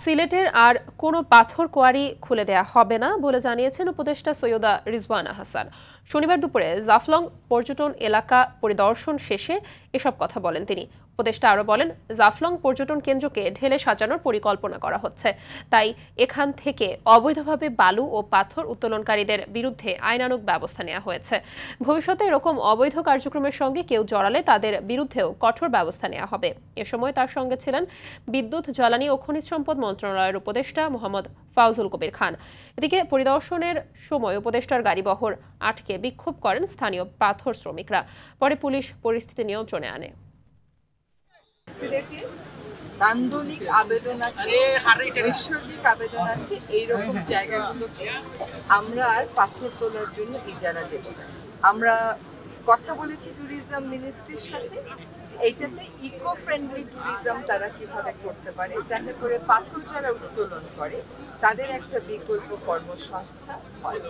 সিলেটের আর কোনো পাথর কোয়ারি খুলে দেয়া হবে না বলে জানিয়েছেন উপদেষ্টা সৈয়দা রিজওয়ানা হাসান। শনিবার দুপুরে জাফলং পর্যটন এলাকা পরিদর্শন শেষে এসব কথা বলেন তিনি। উপদেষ্টা আরও বলেন, জাফলং পর্যটন কেন্দ্রকে ঢেলে সাজানোর পরিকল্পনা করা হচ্ছে, তাই এখান থেকে অবৈধভাবে বালু ও পাথর উত্তোলনকারীদের বিরুদ্ধে আইনানুগ ব্যবস্থা নেওয়া হয়েছে। ভবিষ্যতে এরকম অবৈধ কার্যক্রমের সঙ্গে কেউ জড়ালে তাদের বিরুদ্ধেও কঠোর ব্যবস্থা নেওয়া হবে। এ সময় তার সঙ্গে ছিলেন বিদ্যুৎ, জ্বালানি ও খনিজ সম্পদ মন্ত্রণালয়ের উপদেষ্টা মোহাম্মদ ফাউজুল কবির খান। এদিকে পরিদর্শনের সময় উপদেষ্টার গাড়িবহর আটকে বিক্ষোভ করেন স্থানীয় পাথর শ্রমিকরা। পরে পুলিশ পরিস্থিতি নিয়ন্ত্রণে আনে। সিলেটে নান্দনিক আবেদন আছে, নৈসর্গিক আবেদন আছে, এইরকম জায়গাগুলোতে আমরা আর পাথর তোলার জন্য ইজারা দেব না। আমরা কথা বলেছি ট্যুরিজম মিনিস্ট্রির সাথে, এইটাতে ইকো ফ্রেন্ডলি ট্যুরিজম তারা কিভাবে করতে পারে, যাতে করে পাথর যারা উত্তোলন করে তাদের একটা বিকল্প কর্মসংস্থান হয়।